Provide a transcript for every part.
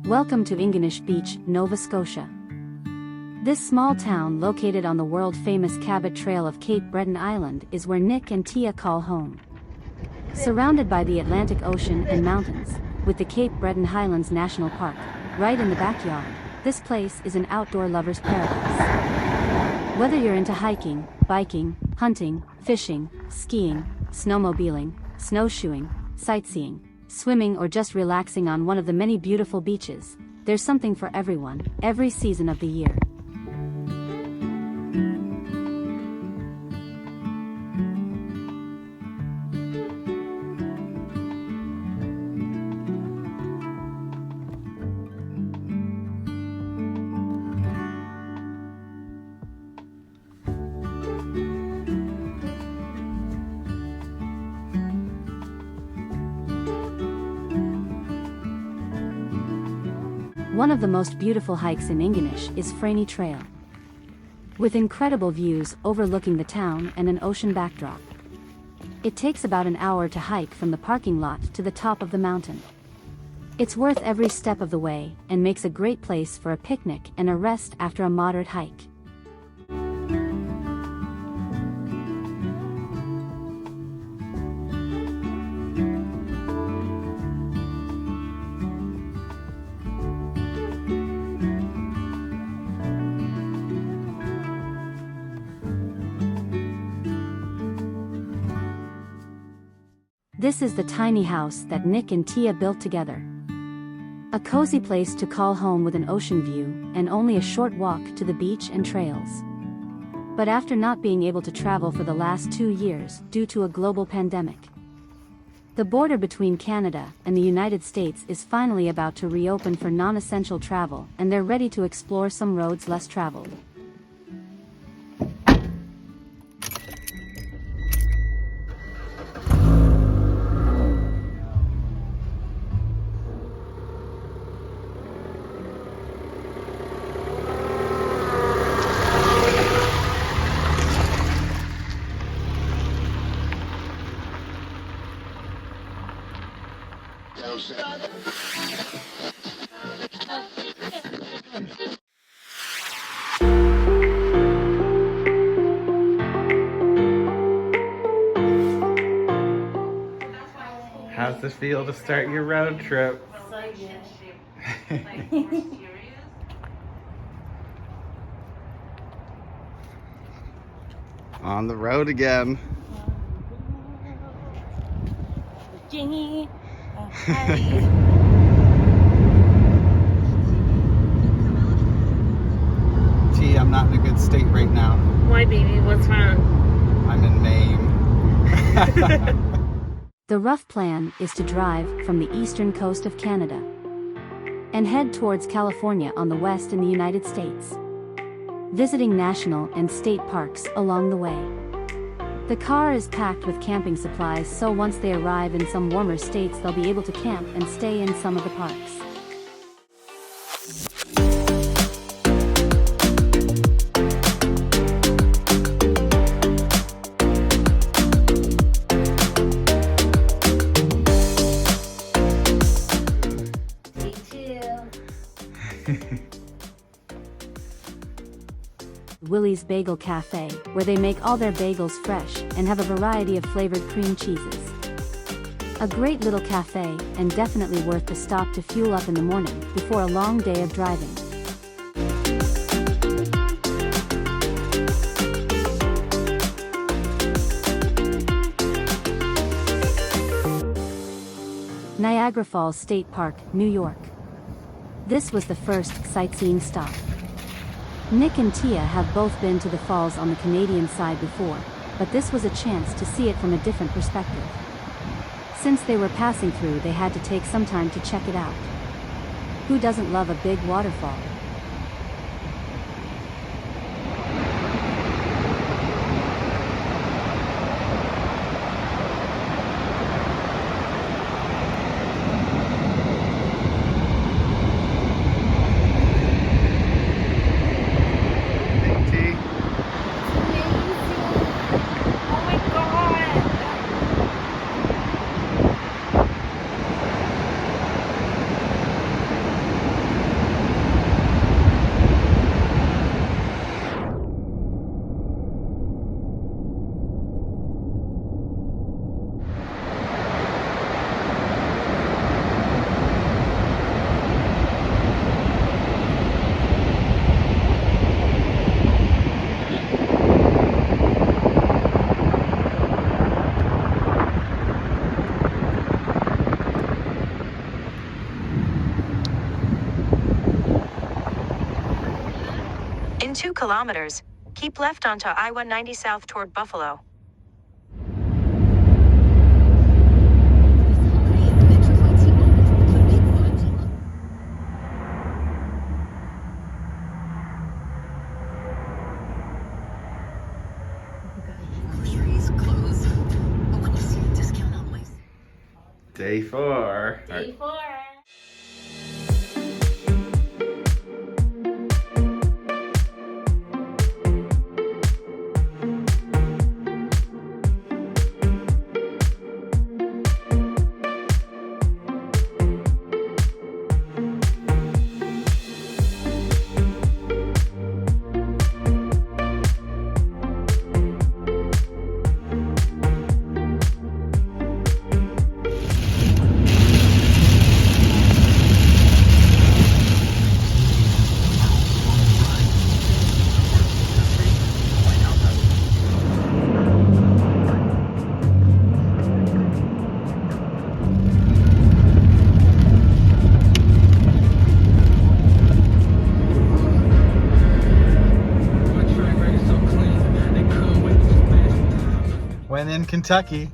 Welcome to Ingonish Beach, Nova Scotia. This small town located on the world-famous Cabot Trail of Cape Breton Island is where Nick and Tia call home. Surrounded by the Atlantic Ocean and mountains, with the Cape Breton Highlands National Park right in the backyard, this place is an outdoor lover's paradise. Whether you're into hiking, biking, hunting, fishing, skiing, snowmobiling, snowshoeing, sightseeing, swimming, or just relaxing on one of the many beautiful beaches, there's something for everyone, every season of the year. One of the most beautiful hikes in Ingonish is Franie Trail. With incredible views overlooking the town and an ocean backdrop. It takes about an hour to hike from the parking lot to the top of the mountain. It's worth every step of the way and makes a great place for a picnic and a rest after a moderate hike. This is the tiny house that Nick and Tia built together. A cozy place to call home with an ocean view and only a short walk to the beach and trails. But after not being able to travel for the last 2 years due to a global pandemic, the border between Canada and the United States is finally about to reopen for non-essential travel, and they're ready to explore some roads less traveled. How's it feel to start your road trip? So good. On the road again. Jingy. Gee, I'm not in a good state right now. Why, baby? What's wrong? I'm in Maine. The rough plan is to drive from the eastern coast of Canada and head towards California on the west in the United States, visiting national and state parks along the way. The car is packed with camping supplies, so once they arrive in some warmer states, they'll be able to camp and stay in some of the parks. Willie's Bagel Cafe, where they make all their bagels fresh and have a variety of flavored cream cheeses. A great little cafe, and definitely worth the stop to fuel up in the morning before a long day of driving. Niagara Falls State Park, New York. This was the first sightseeing stop. Nick and Tia have both been to the falls on the Canadian side before, but this was a chance to see it from a different perspective. Since they were passing through, they had to take some time to check it out. Who doesn't love a big waterfall? 2 kilometers, keep left onto I-190 south toward Buffalo. Day 4. Day 4. When in Kentucky.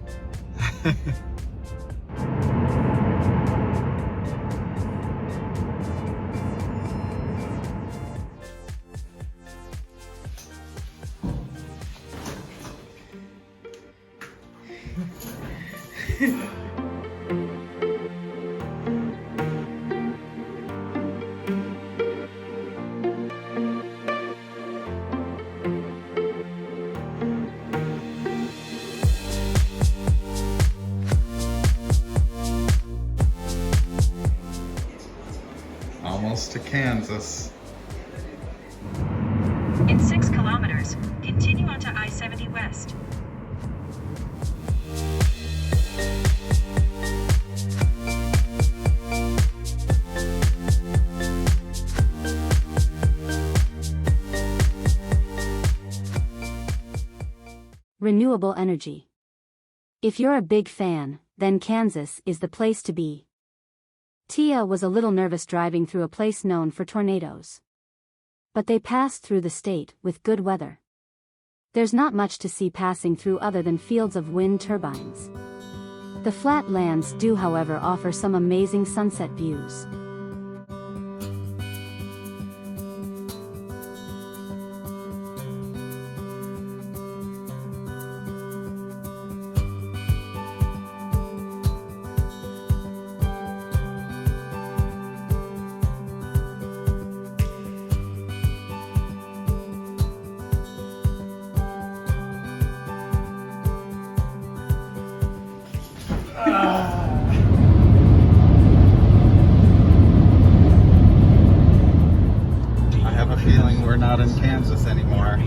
Almost to Kansas. In 6 kilometers, continue onto I-70 west. Renewable energy. If you're a big fan, then Kansas is the place to be. Tia was a little nervous driving through a place known for tornadoes. But they passed through the state with good weather. There's not much to see passing through other than fields of wind turbines. The flat lands do, however, offer some amazing sunset views. I have a feeling we're not in Kansas anymore.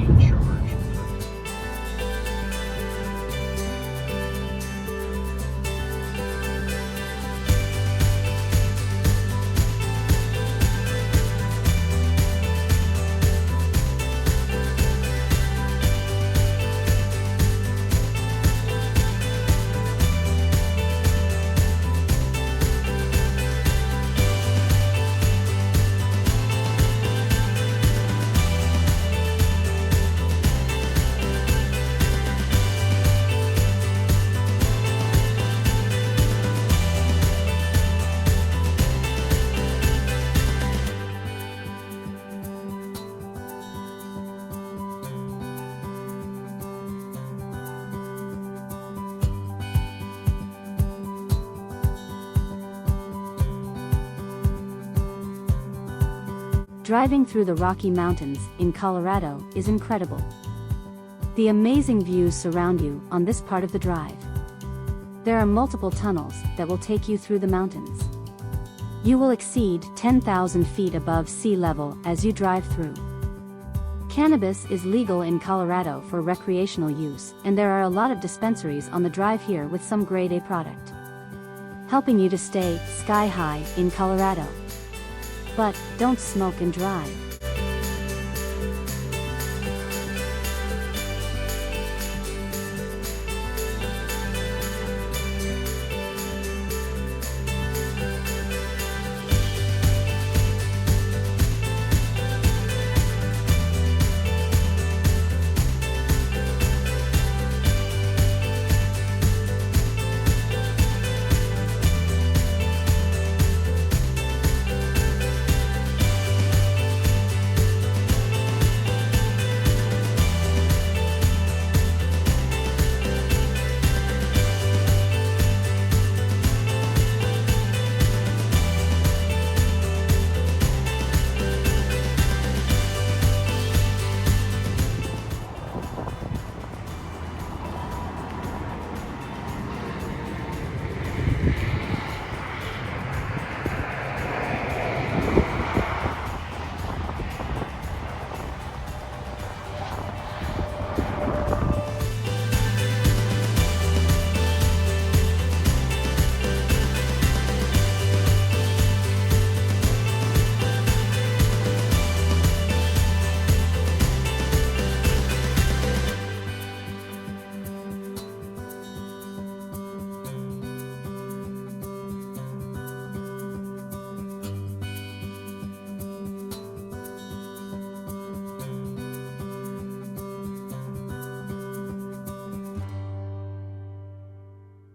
Driving through the Rocky Mountains in Colorado is incredible. The amazing views surround you on this part of the drive. There are multiple tunnels that will take you through the mountains. You will exceed 10,000 feet above sea level as you drive through. Cannabis is legal in Colorado for recreational use, and there are a lot of dispensaries on the drive here with some grade A product, helping you to stay sky high in Colorado. But don't smoke and drive.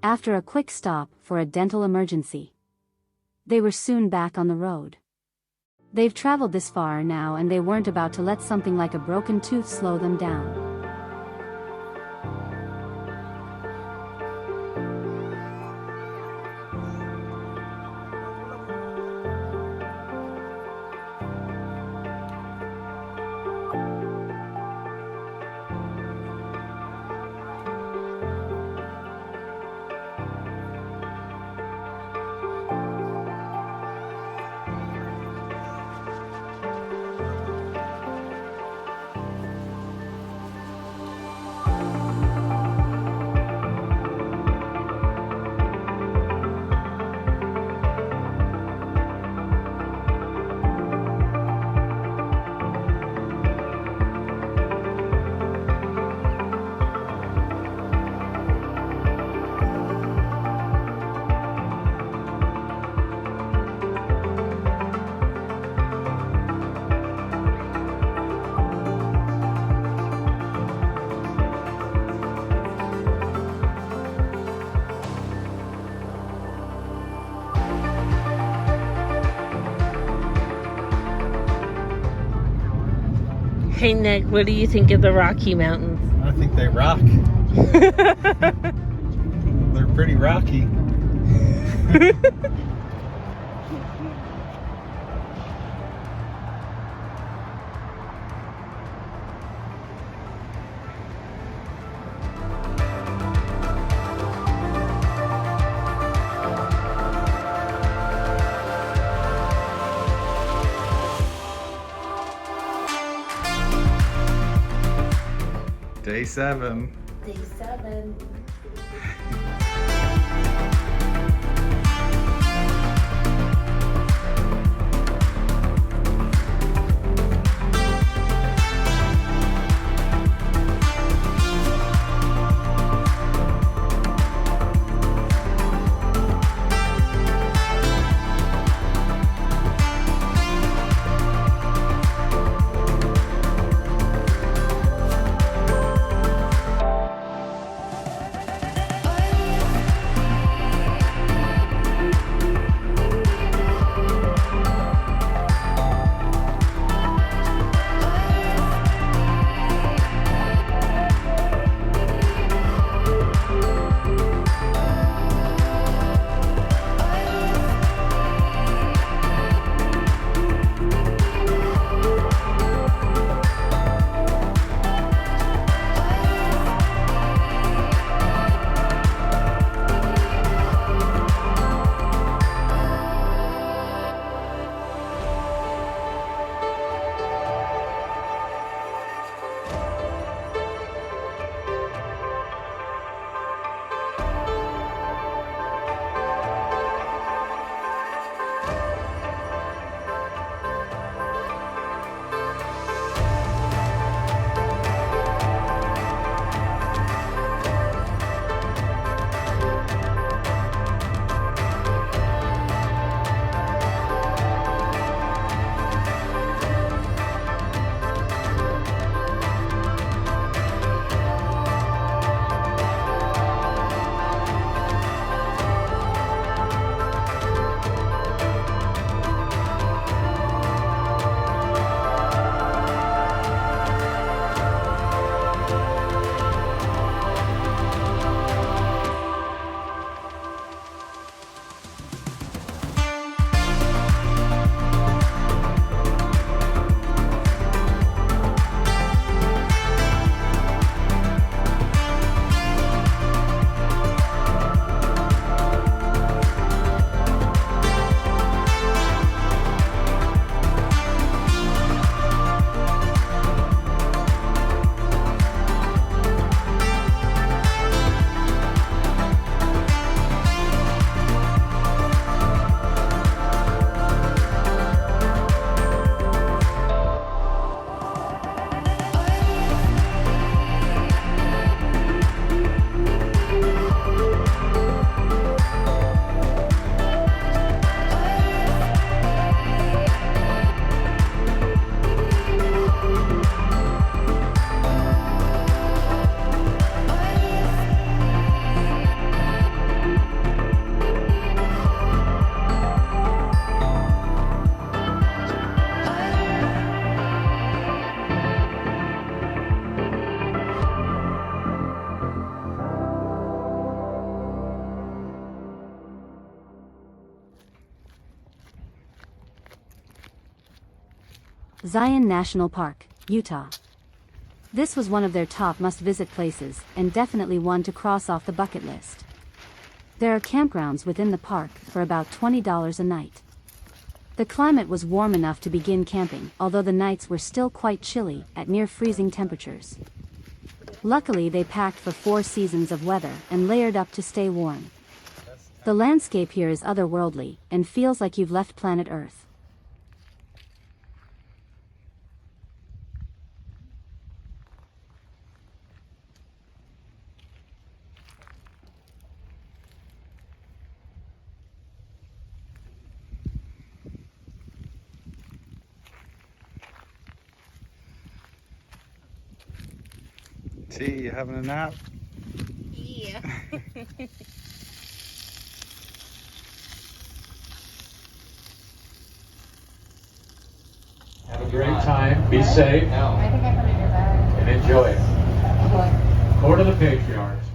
After a quick stop for a dental emergency, they were soon back on the road. They've traveled this far now and they weren't about to let something like a broken tooth slow them down. Hey Nick, what do you think of the Rocky Mountains? I think they rock. They're pretty rocky. Day 7. Day 7. Zion National Park, Utah. This was one of their top must-visit places, and definitely one to cross off the bucket list. There are campgrounds within the park for about $20 a night. The climate was warm enough to begin camping, although the nights were still quite chilly, at near freezing temperatures. Luckily they packed for 4 seasons of weather and layered up to stay warm. The landscape here is otherworldly, and feels like you've left planet Earth. T, you having a nap? Yeah. Have a great time. Be safe. I think I put it in your bag. And enjoy it. What? Go to the patriarchs.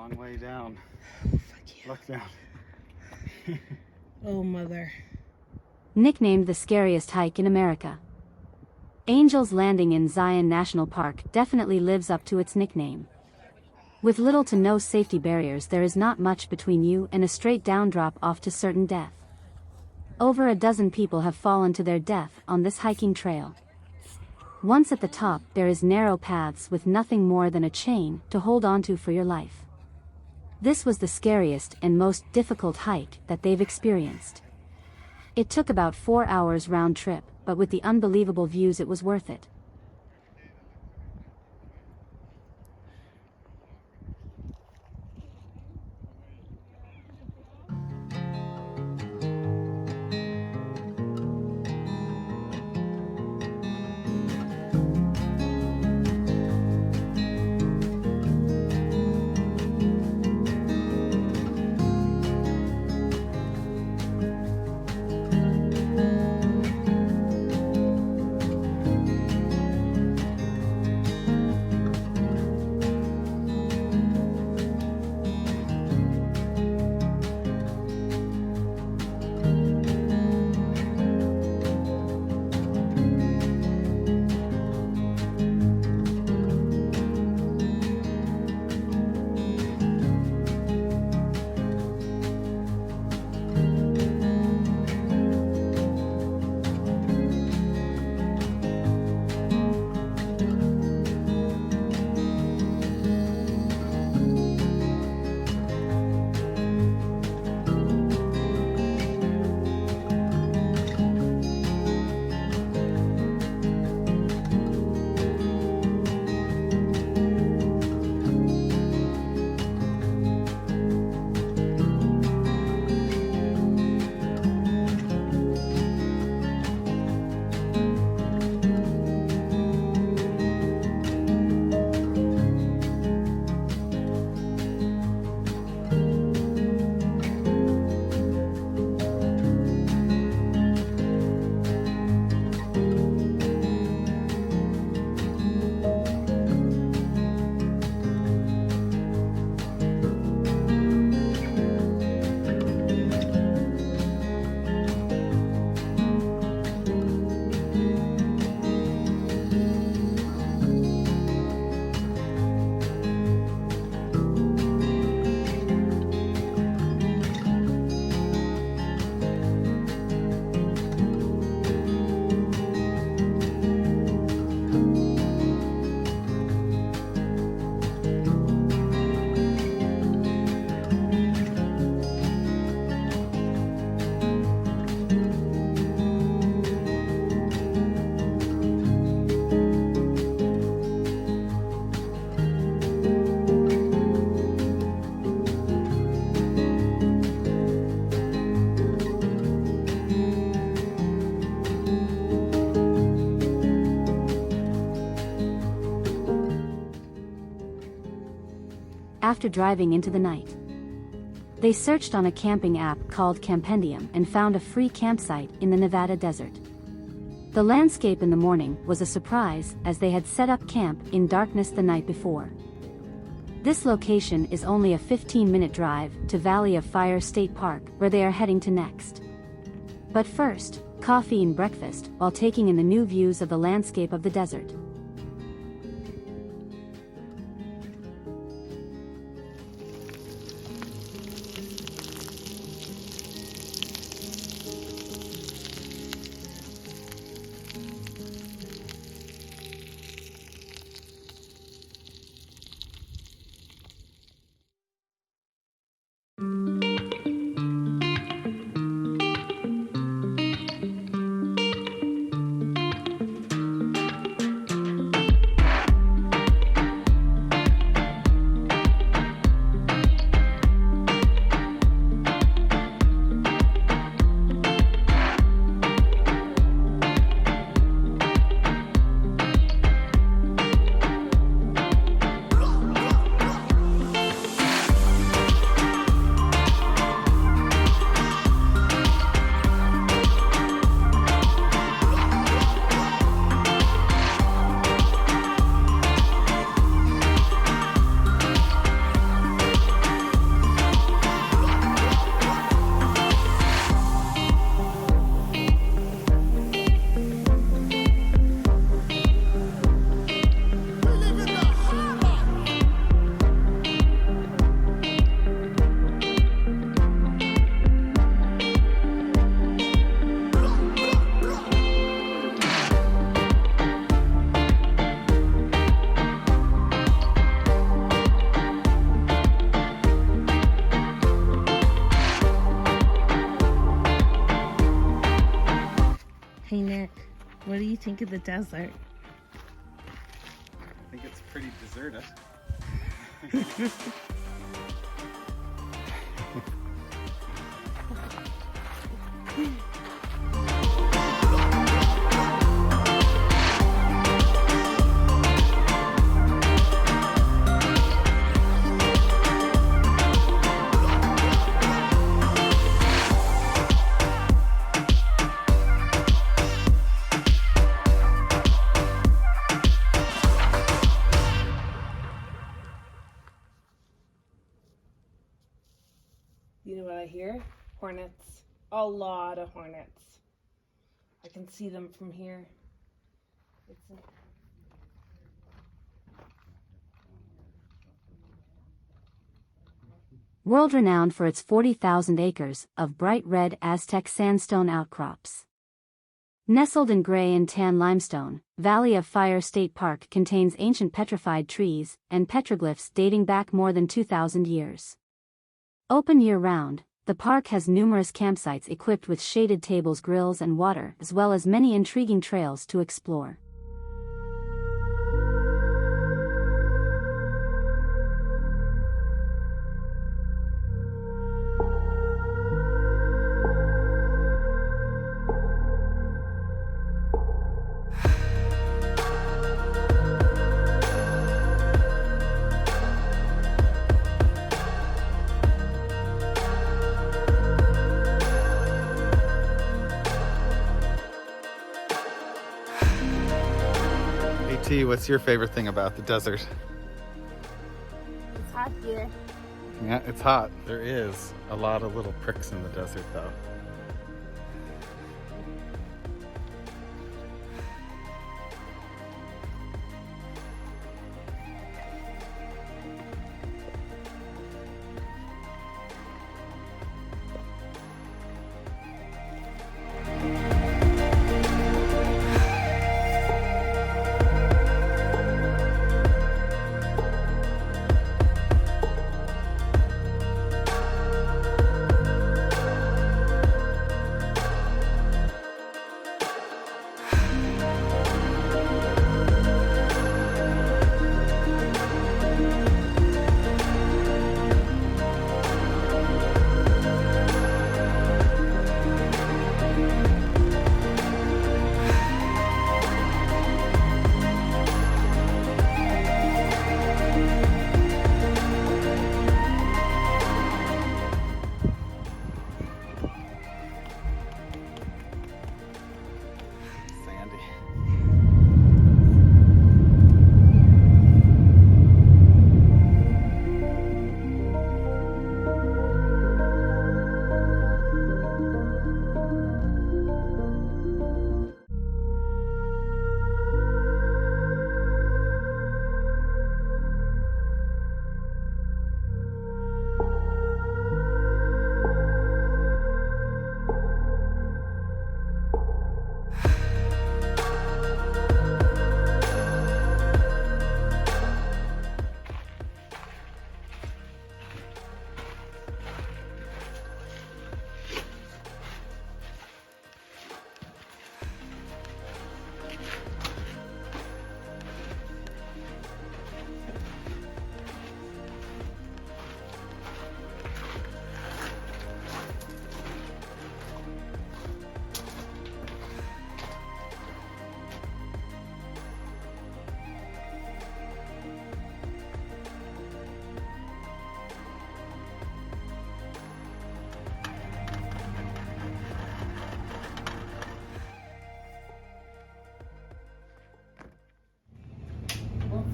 long way down. Look down. Oh, mother. Nicknamed the scariest hike in America, Angel's Landing in Zion National Park definitely lives up to its nickname. With little to no safety barriers, there is not much between you and a straight down drop off to certain death. Over a dozen people have fallen to their death on this hiking trail. Once at the top, there is narrow paths with nothing more than a chain to hold onto for your life. This was the scariest and most difficult hike that they've experienced. It took about 4 hours round trip, but with the unbelievable views it was worth it. After driving into the night, they searched on a camping app called Campendium and found a free campsite in the Nevada desert. The landscape in the morning was a surprise, as they had set up camp in darkness the night before. This location is only a 15-minute drive to Valley of Fire State Park, where they are heading to next. But first, coffee and breakfast while taking in the new views of the landscape of the desert. Hey Nick, what do you think of the desert? I think it's pretty deserted. You know what I hear? Hornets. A lot of hornets. I can see them from here. World-renowned for its 40,000 acres of bright red Aztec sandstone outcrops. Nestled in gray and tan limestone, Valley of Fire State Park contains ancient petrified trees and petroglyphs dating back more than 2,000 years. Open year-round, the park has numerous campsites equipped with shaded tables, grills and water, as well as many intriguing trails to explore. AT, what's your favorite thing about the desert? It's hot here. Yeah, it's hot. There is a lot of little pricks in the desert though.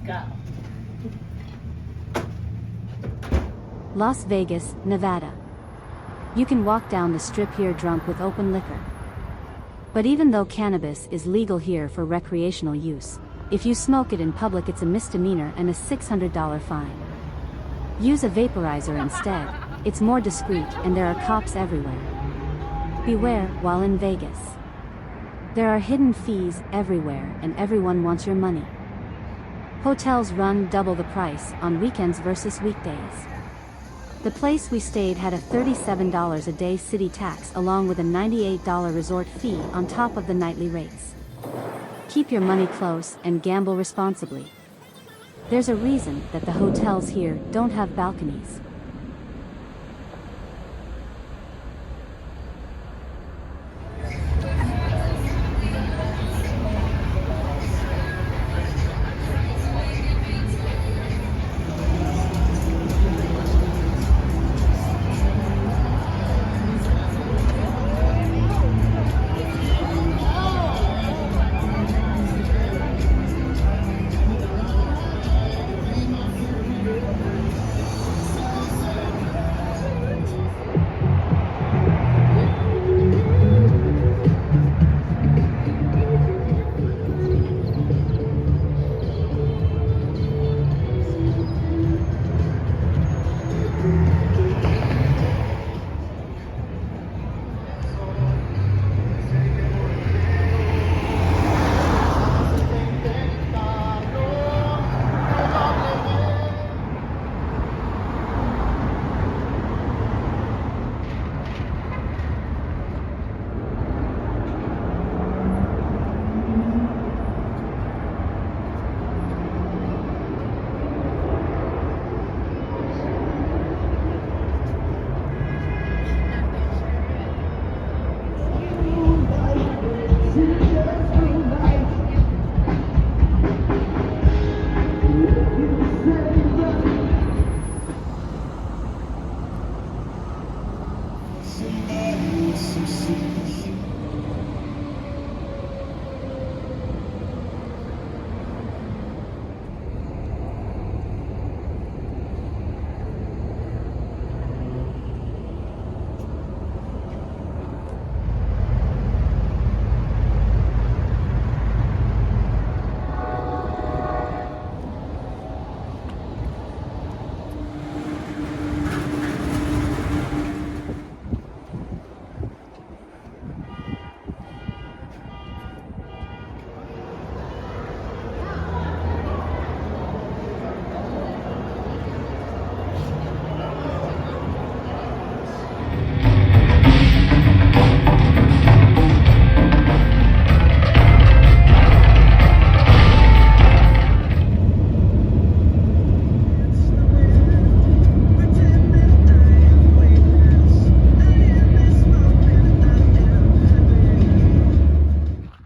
Go. Las Vegas, Nevada. You can walk down the strip here drunk with open liquor. But even though cannabis is legal here for recreational use, if you smoke it in public it's a misdemeanor and a $600 fine. Use a vaporizer instead, it's more discreet and there are cops everywhere. Beware while in Vegas. There are hidden fees everywhere and everyone wants your money. Hotels run double the price on weekends versus weekdays. The place we stayed had a $37 a day city tax along with a $98 resort fee on top of the nightly rates. Keep your money close and gamble responsibly. There's a reason that the hotels here don't have balconies.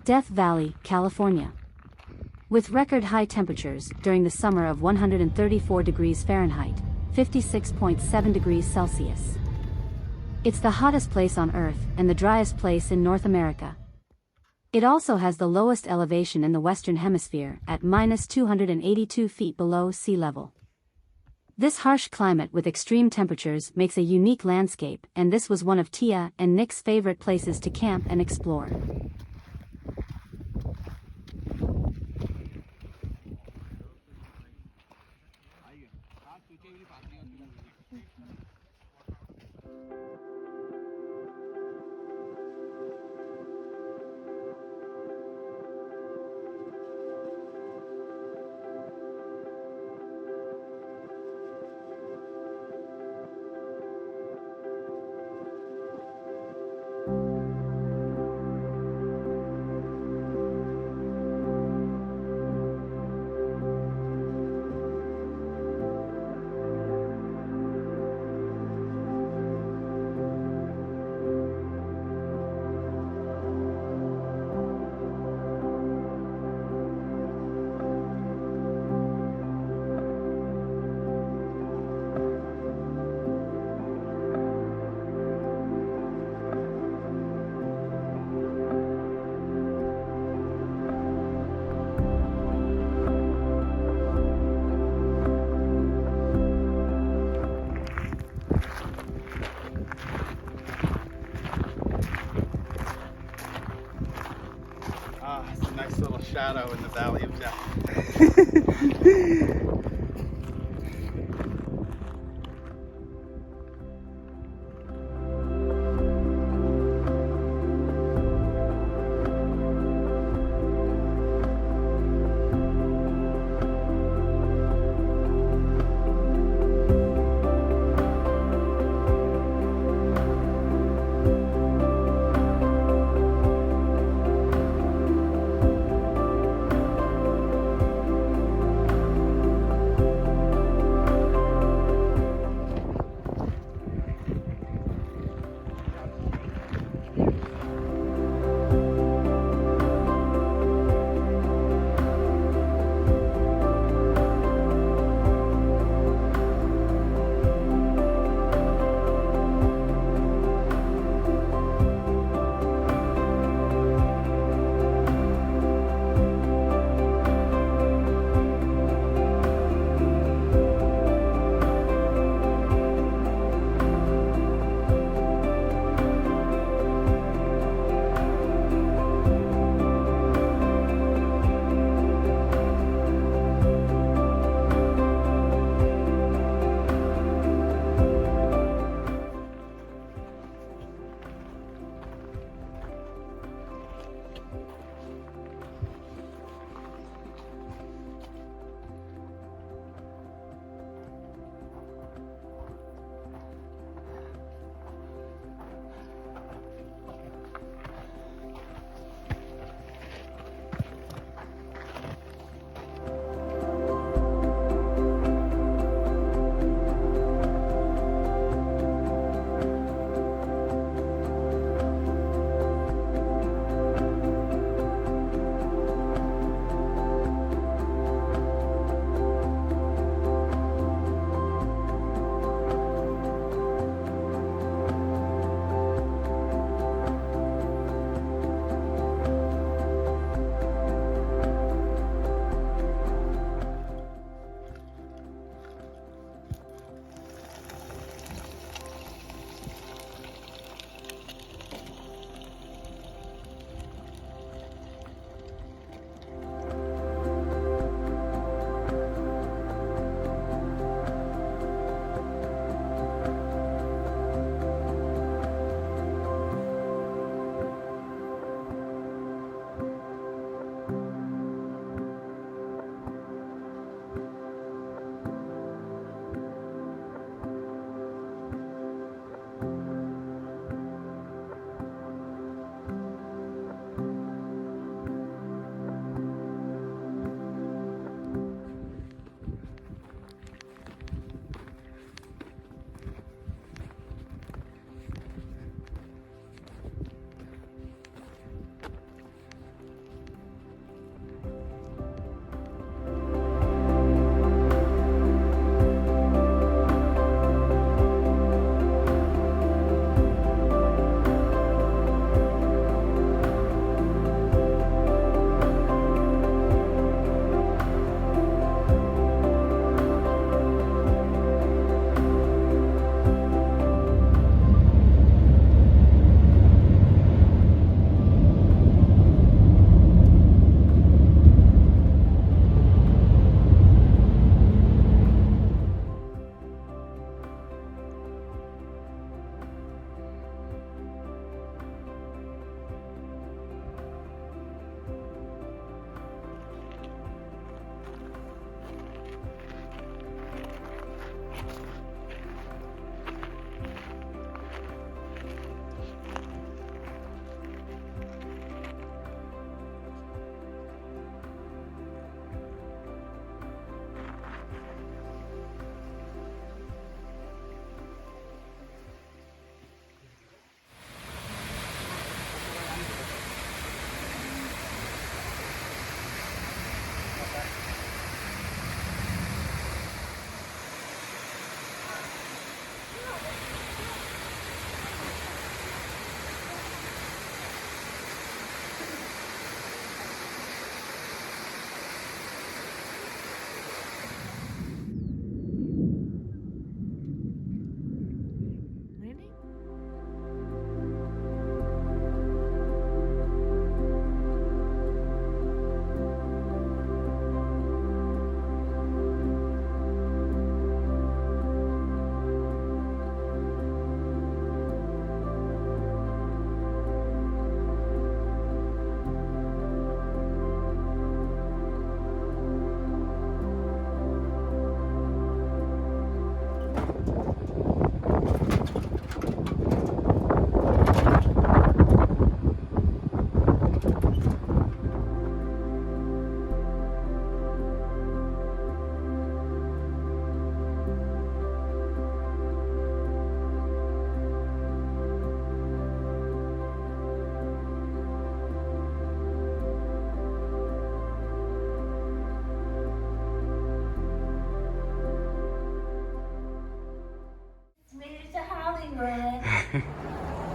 Death Valley, California. With record high temperatures during the summer of 134 degrees Fahrenheit, 56.7 degrees Celsius. It's the hottest place on Earth and the driest place in North America. It also has the lowest elevation in the Western Hemisphere at -282 feet below sea level. This harsh climate with extreme temperatures makes a unique landscape, and this was one of Tia and Nick's favorite places to camp and explore. It's a nice little shadow in the Valley of Death.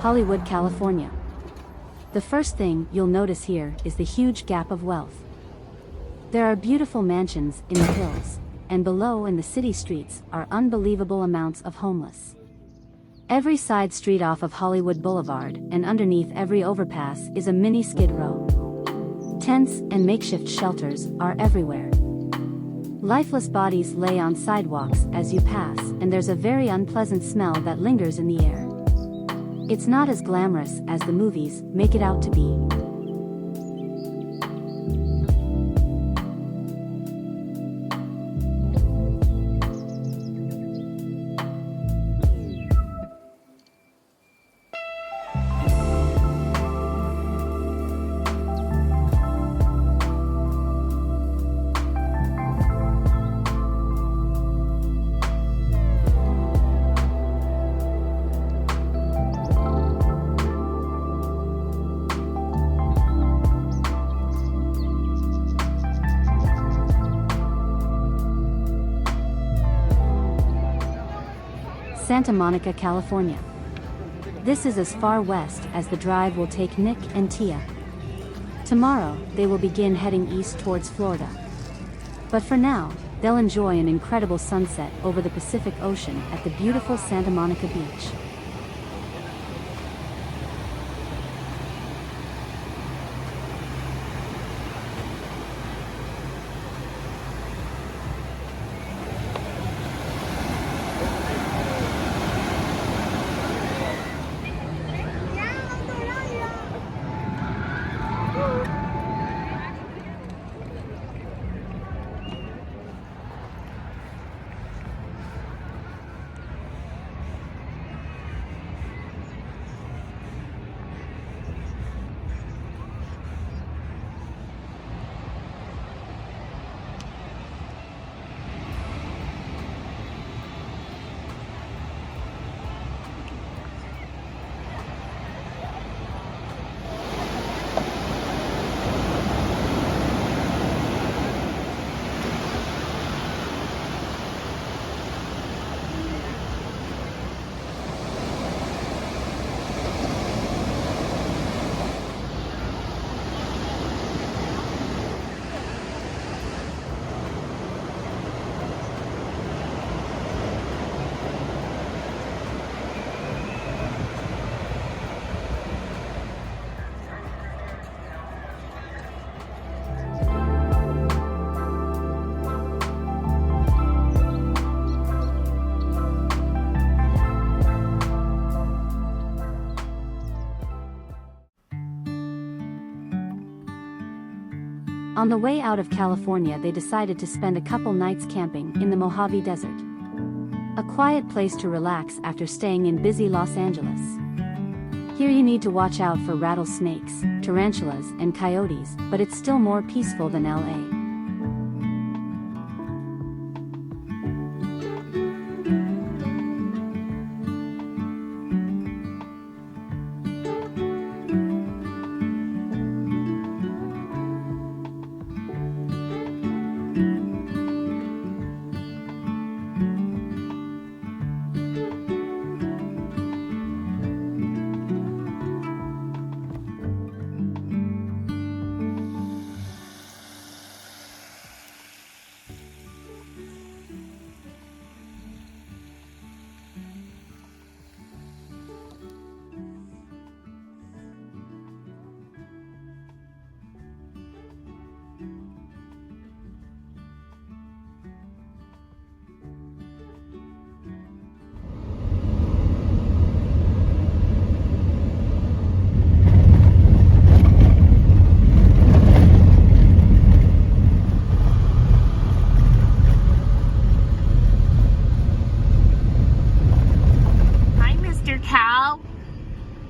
Hollywood, California. The first thing you'll notice here is the huge gap of wealth. There are beautiful mansions in the hills, and below in the city streets are unbelievable amounts of homeless. Every side street off of Hollywood Boulevard and underneath every overpass is a mini skid row. Tents and makeshift shelters are everywhere. Lifeless bodies lay on sidewalks as you pass, and there's a very unpleasant smell that lingers in the air. It's not as glamorous as the movies make it out to be. Santa Monica, California. This is as far west as the drive will take Nick and Tia. Tomorrow, they will begin heading east towards Florida. But for now, they'll enjoy an incredible sunset over the Pacific Ocean at the beautiful Santa Monica Beach. On the way out of California, they decided to spend a couple nights camping in the Mojave Desert. A quiet place to relax after staying in busy Los Angeles. Here you need to watch out for rattlesnakes, tarantulas, and coyotes, but it's still more peaceful than LA.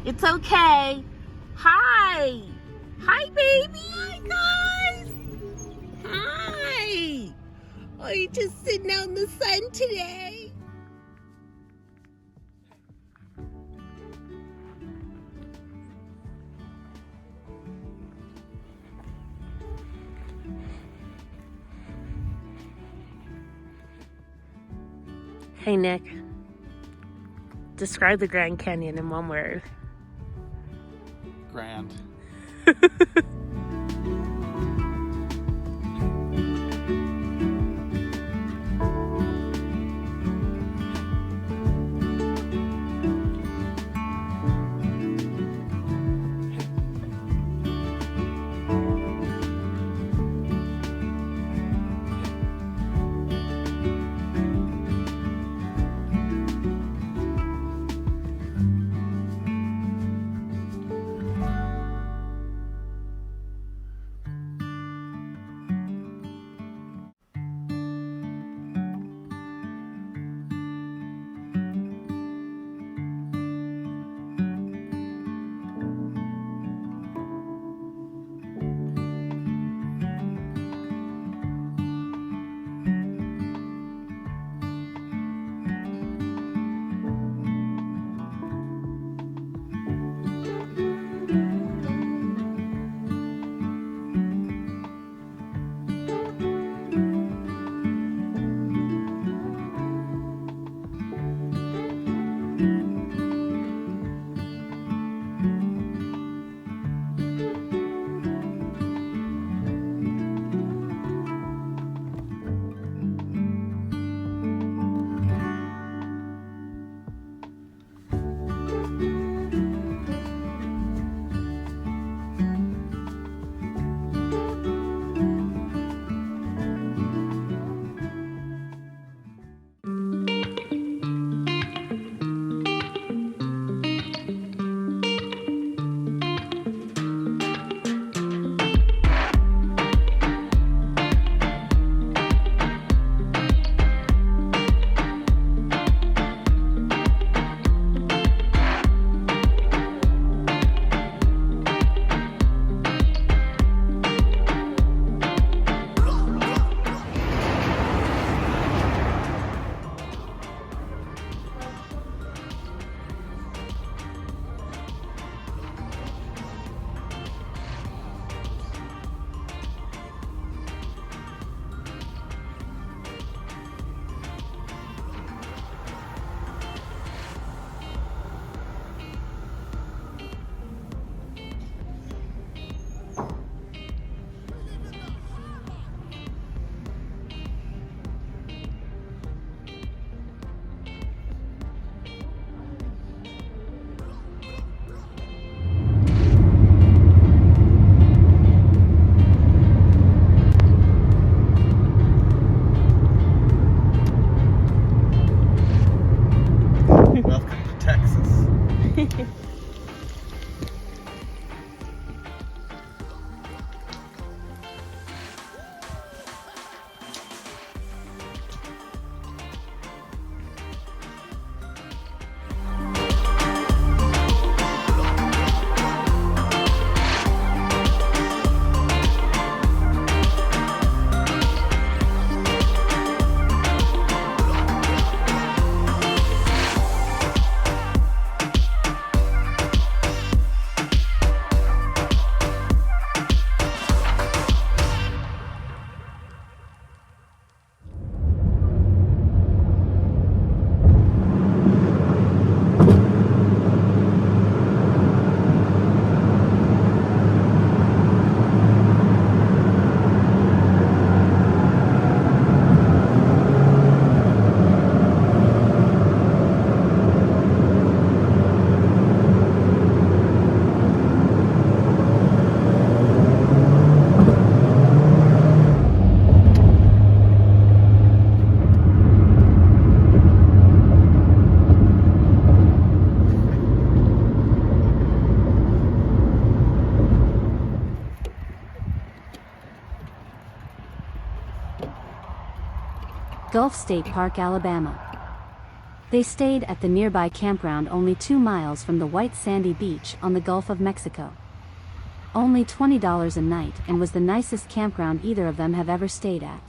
It's okay. Hi. Hi, baby. Hi, guys. Hi. Are you just sitting out in the sun today? Hey, Nick. Describe the Grand Canyon in one word. grand. Welcome to Texas. Gulf State Park, Alabama. They stayed at the nearby campground only 2 miles from the white sandy beach on the Gulf of Mexico. Only $20 a night, and was the nicest campground either of them have ever stayed at.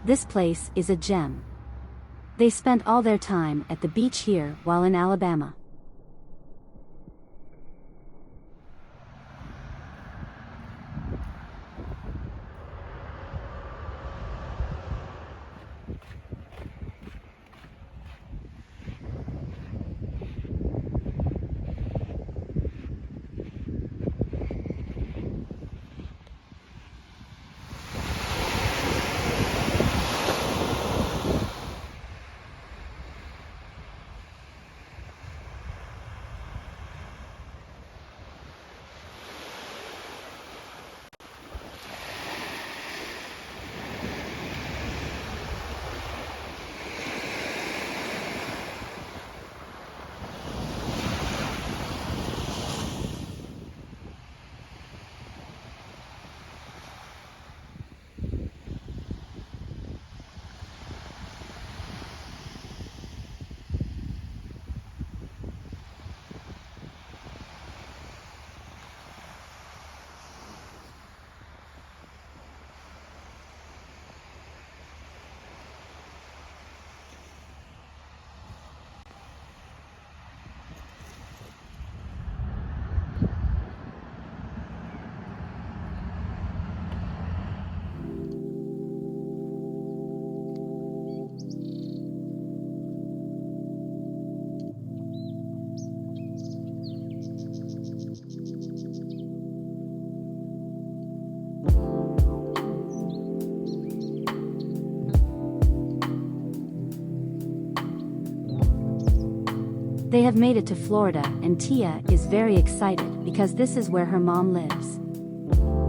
This place is a gem. They spent all their time at the beach here while in Alabama. They have made it to Florida, and Tia is very excited because this is where her mom lives.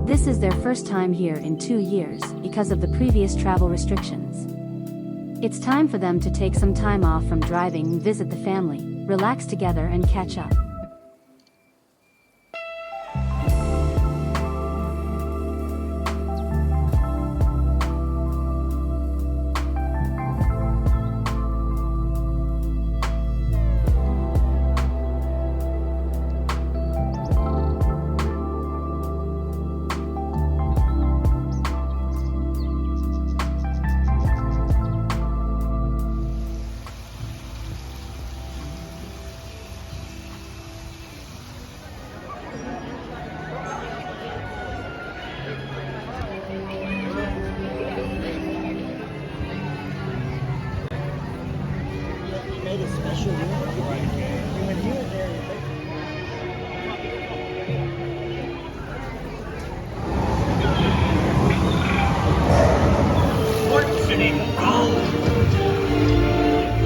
This is their first time here in 2 years because of the previous travel restrictions. It's time for them to take some time off from driving and visit the family, relax together and catch up.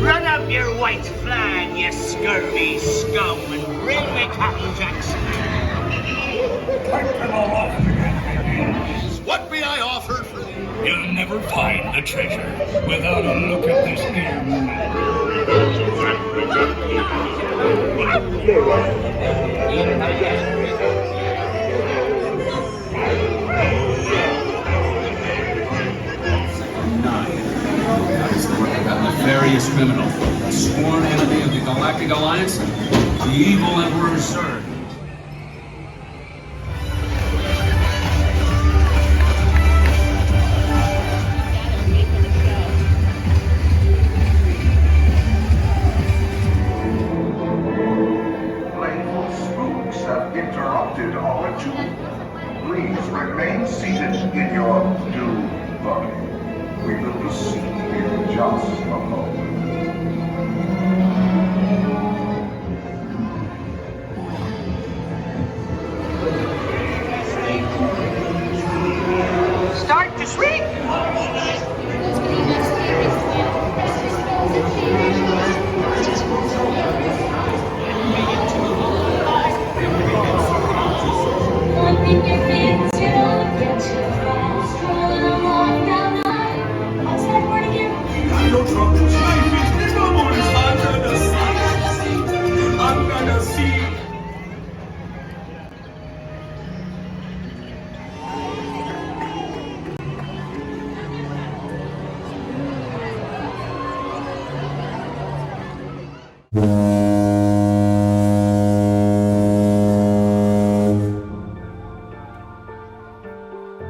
Run up your white flag, you scurvy scum, and bring me Captain Jackson. What be I offered for thee? You'll never find the treasure without a look at this here man. That nefarious criminal, a sworn enemy of the Galactic Alliance, the evil Emperor's son. Playful spooks have interrupted our tune. Please remain seated in your dune buggy. We will proceed in just a moment. Start to shrink! No trouble. I'm gonna see.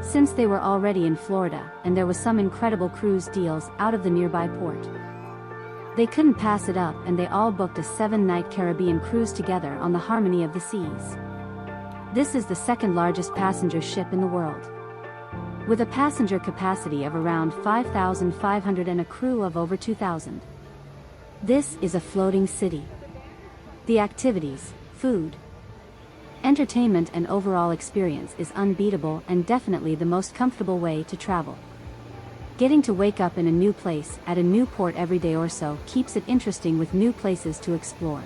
Since they were already in Florida, and there was some incredible cruise deals out of the nearby port, they couldn't pass it up, and they all booked a 7-night Caribbean cruise together on the Harmony of the Seas. This is the second largest passenger ship in the world, with a passenger capacity of around 5,500 and a crew of over 2,000. This is a floating city. The activities, food, entertainment and overall experience is unbeatable and definitely the most comfortable way to travel. Getting to wake up in a new place at a new port every day or so keeps it interesting with new places to explore.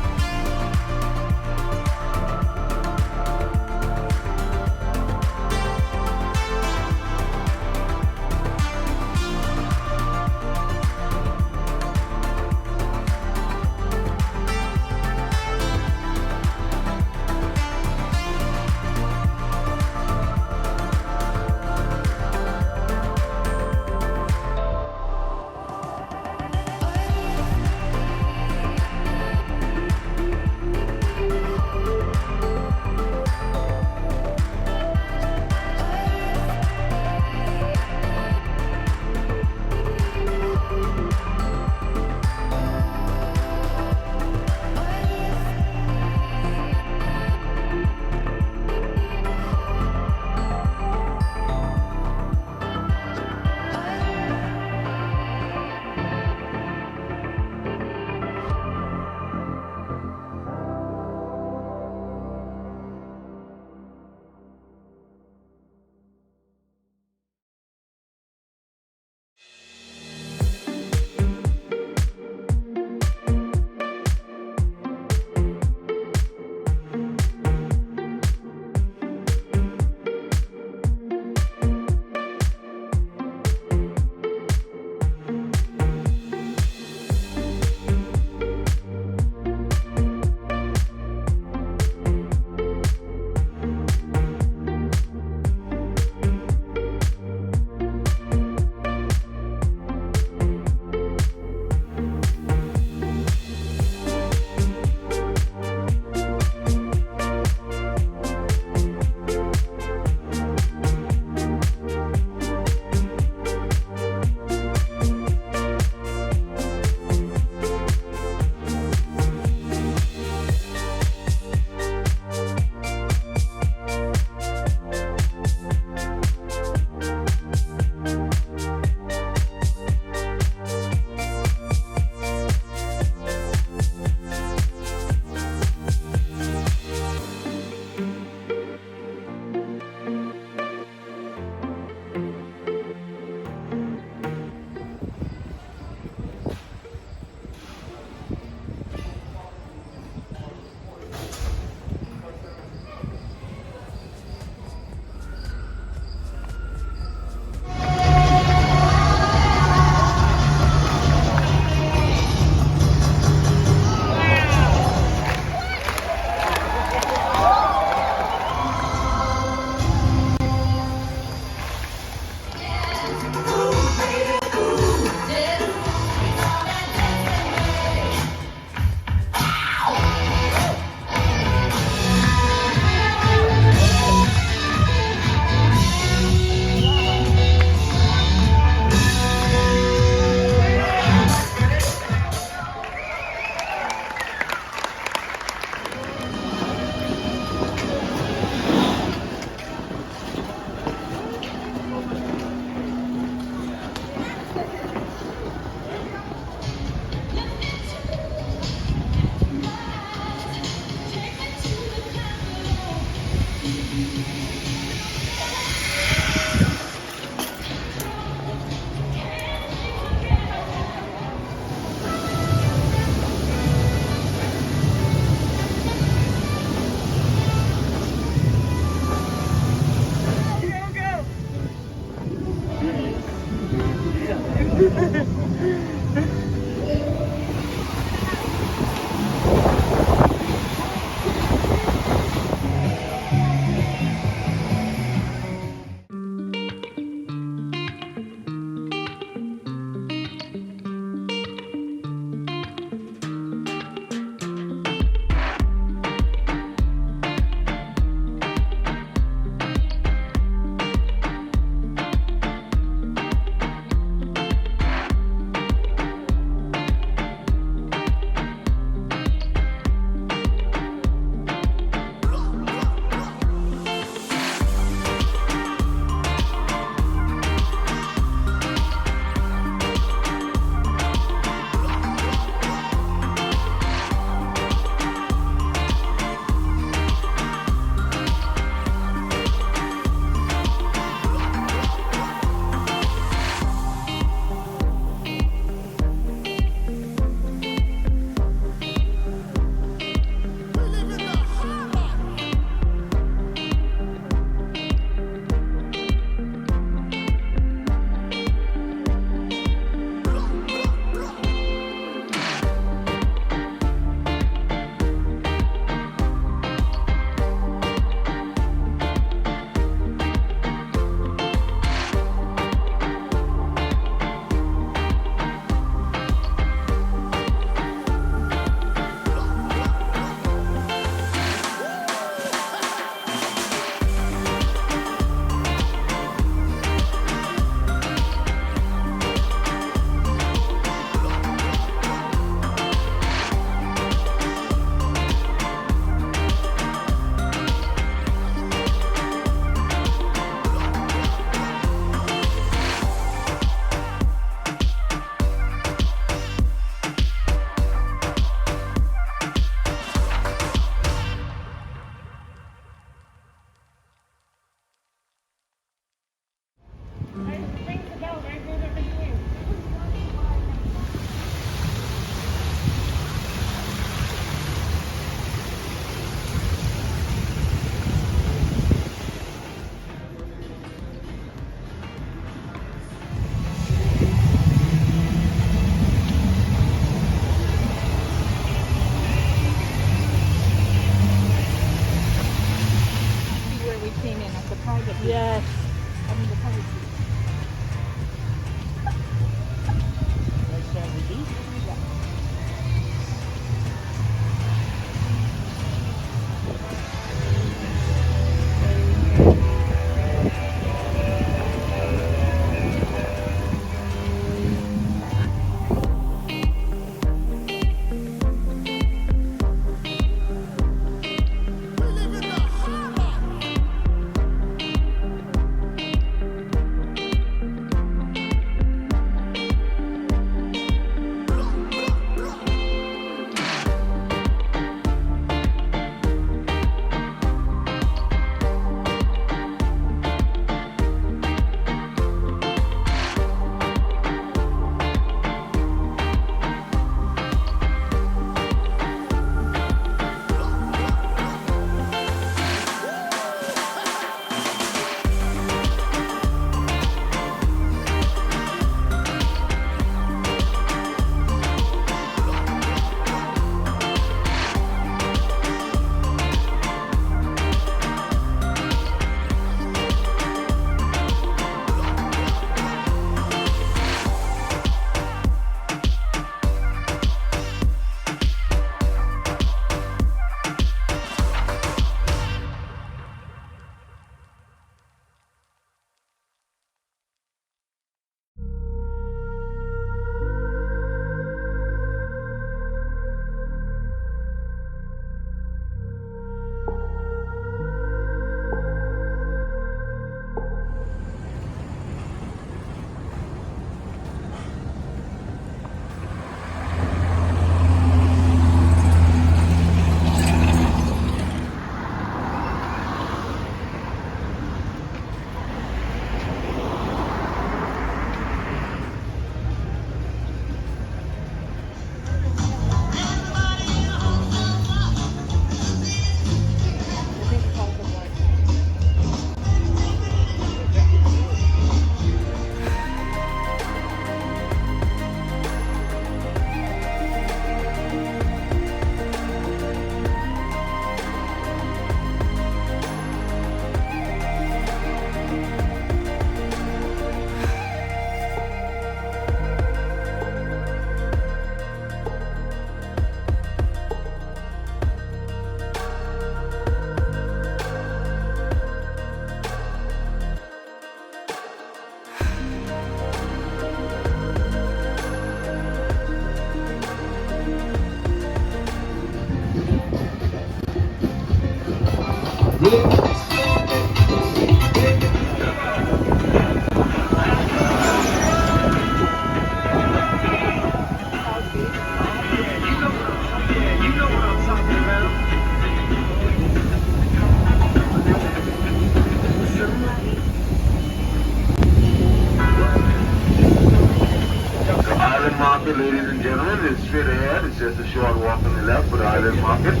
Island is straight ahead. It's just a short walk on the left for the Island Market.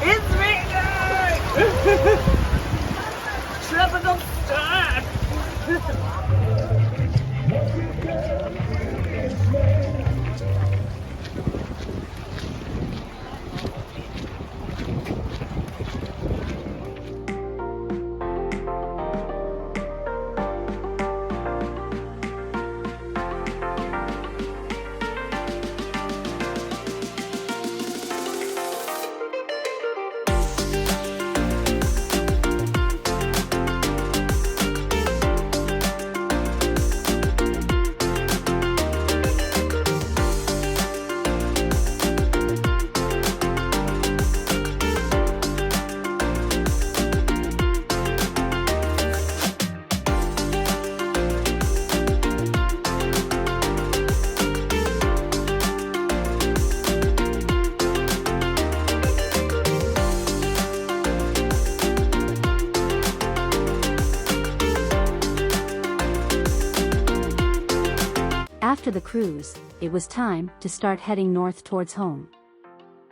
It's raining! Tropical storm! After the cruise, it was time to start heading north towards home.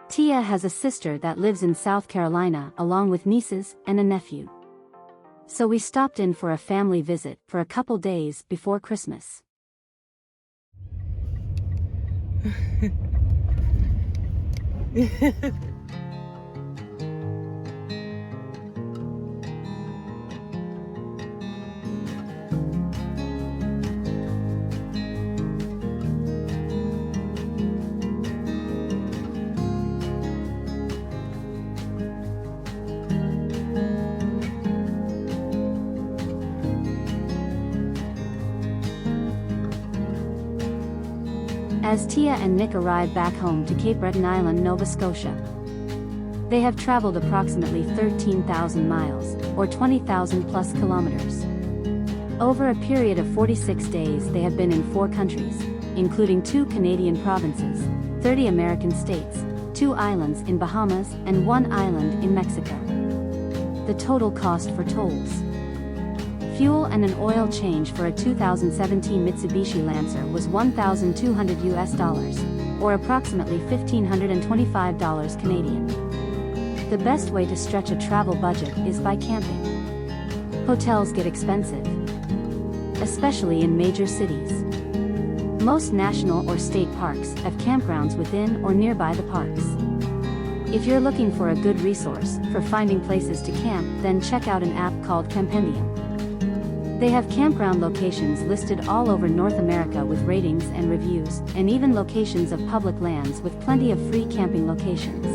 Tia has a sister that lives in South Carolina along with nieces and a nephew. So we stopped in for a family visit for a couple days before Christmas. As Tia and Nick arrive back home to Cape Breton Island, Nova Scotia, they have traveled approximately 13,000 miles, or 20,000 plus kilometers. Over a period of 46 days they have been in 4 countries, including 2 Canadian provinces, 30 American states, 2 islands in Bahamas and 1 island in Mexico. The total cost for tolls, fuel and an oil change for a 2017 Mitsubishi Lancer was $1,200 US, or approximately $1,525 Canadian. The best way to stretch a travel budget is by camping. Hotels get expensive, especially in major cities. Most national or state parks have campgrounds within or nearby the parks. If you're looking for a good resource for finding places to camp, then check out an app called Campendium. They have campground locations listed all over North America with ratings and reviews, and even locations of public lands with plenty of free camping locations,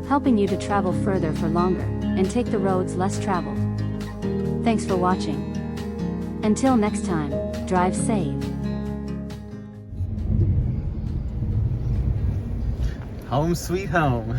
helping you to travel further for longer, and take the roads less traveled. Thanks for watching. Until next time, drive safe. Home sweet home.